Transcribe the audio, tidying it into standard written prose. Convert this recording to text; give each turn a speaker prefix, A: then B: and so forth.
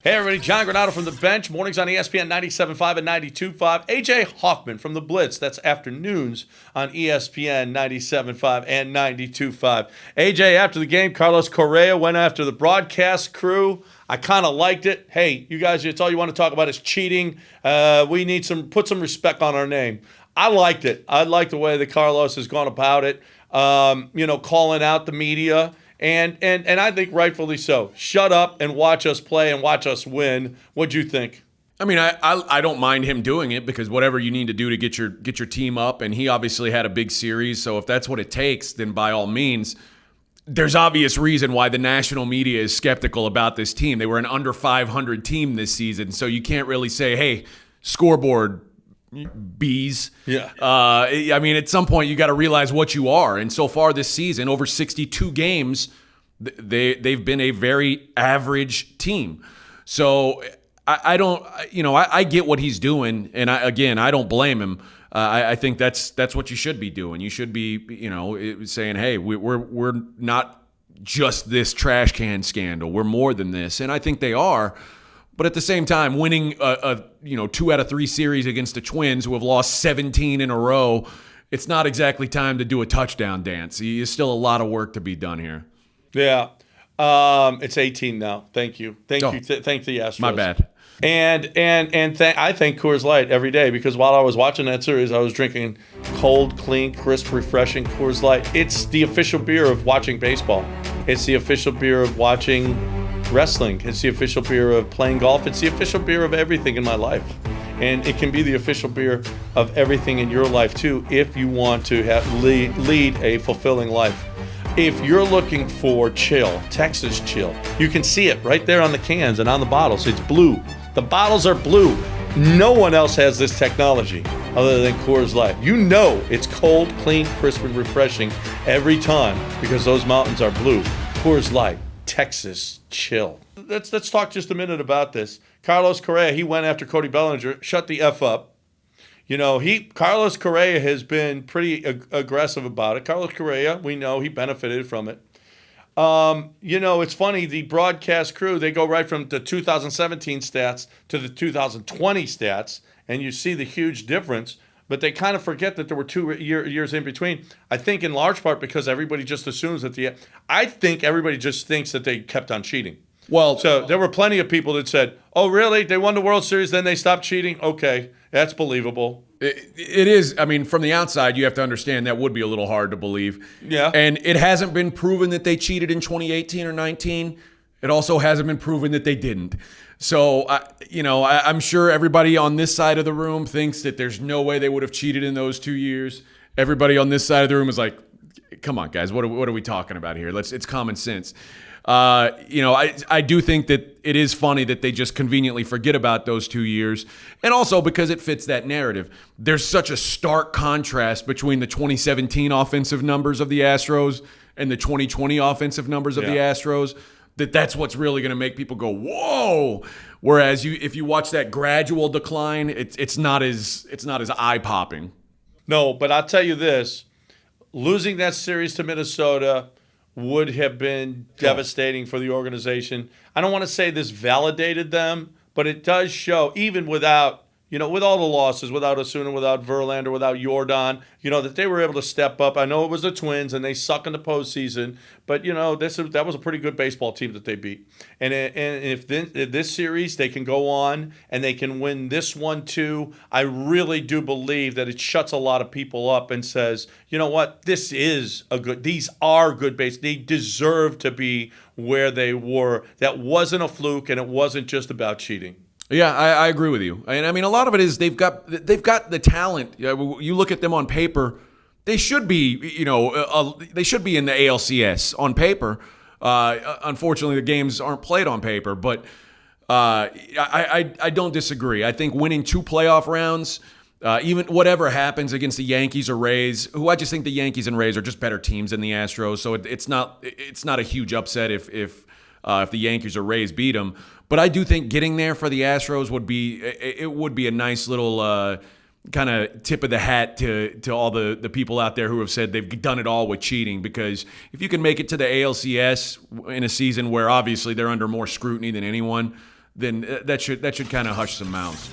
A: Hey everybody, John Granato from the bench. Mornings on ESPN 97.5 and 92.5. AJ Hoffman from the Blitz. That's afternoons on ESPN 97.5 and 92.5. AJ, after the game, Carlos Correa went after the broadcast crew. I kind of liked it. Hey, you guys, it's all you want to talk about is cheating. We need put some respect on our name. I liked it. I like the way that Carlos has gone about it. Calling out the media. And I think rightfully so. Shut up and watch us play and watch us win. What'd you think?
B: I mean, I don't mind him doing it because whatever you need to do to get your team up, and he obviously had a big series, so if that's what it takes, then by all means. There's obvious reason why the national media is skeptical about this team. They were an under 500 team this season, so you can't really say, hey, scoreboard bees.
A: Yeah.
B: I mean, at some point you got to realize what you are. And so far this season, over 62 games, they've been a very average team. So I get what he's doing, and I don't blame him. I think that's what you should be doing. You should be, saying, hey, we're not just this trash can scandal. We're more than this, and I think they are. But at the same time, winning 2 out of 3 series against the Twins, who have lost 17 in a row, it's not exactly time to do a touchdown dance. There's still a lot of work to be done here.
A: Yeah, it's 18 now. Thank you, thank you, thank the Astros.
B: My bad.
A: And I thank Coors Light every day because while I was watching that series, I was drinking cold, clean, crisp, refreshing Coors Light. It's the official beer of watching baseball. It's the official beer of watching wrestling. It's the official beer of playing golf. It's the official beer of everything in my life. And it can be the official beer of everything in your life too if you want to lead a fulfilling life. If you're looking for chill, Texas chill, you can see it right there on the cans and on the bottles. It's blue. The bottles are blue. No one else has this technology other than Coors Light. You know it's cold, clean, crisp, and refreshing every time because those mountains are blue. Coors Light. Texas chill. Let's talk just a minute about this. Carlos Correa, he went after Cody Bellinger, shut the F up. Carlos Correa has been pretty aggressive about it. Carlos Correa, we know he benefited from it. It's funny, the broadcast crew, they go right from the 2017 stats to the 2020 stats, and you see the huge difference. But they kind of forget that there were 2 years in between. I think in large part because everybody just assumes I think everybody just thinks that they kept on cheating.
B: Well,
A: so there were plenty of people that said, oh, really? They won the World Series, then they stopped cheating? Okay, that's believable.
B: It is. I mean, from the outside, you have to understand that would be a little hard to believe.
A: Yeah.
B: And it hasn't been proven that they cheated in 2018 or 19. It also hasn't been proven that they didn't. So, I'm sure everybody on this side of the room thinks that there's no way they would have cheated in those 2 years. Everybody on this side of the room is like, come on, guys, what are we talking about here? It's common sense. I do think that it is funny that they just conveniently forget about those 2 years. And also because it fits that narrative. There's such a stark contrast between the 2017 offensive numbers of the Astros and the 2020 offensive numbers of the Astros. That's what's really going to make people go, whoa. Whereas if you watch that gradual decline, it's not as eye-popping.
A: No, but I'll tell you this. Losing that series to Minnesota would have been devastating for the organization. I don't want to say this validated them, but it does show, even without, with all the losses, without Osuna, without Verlander, without Jordan, that they were able to step up. I know it was the Twins, and they suck in the postseason, but, that was a pretty good baseball team that they beat. And if this series, they can go on, and they can win this one, too, I really do believe that it shuts a lot of people up and says, you know what, these are good base. They deserve to be where they were. That wasn't a fluke, and it wasn't just about cheating.
B: Yeah, I agree with you. And I mean, a lot of it is they've got the talent. You look at them on paper, they should be, they should be in the ALCS on paper. Unfortunately, the games aren't played on paper, but I don't disagree. I think winning 2 playoff rounds, even whatever happens against the Yankees or Rays, who I just think the Yankees and Rays are just better teams than the Astros, so it's not a huge upset if the Yankees or Rays beat them. But I do think getting there for the Astros would be a nice little kind of tip of the hat to all the people out there who have said they've done it all with cheating. Because if you can make it to the ALCS in a season where obviously they're under more scrutiny than anyone, then that should kind of hush some mouths.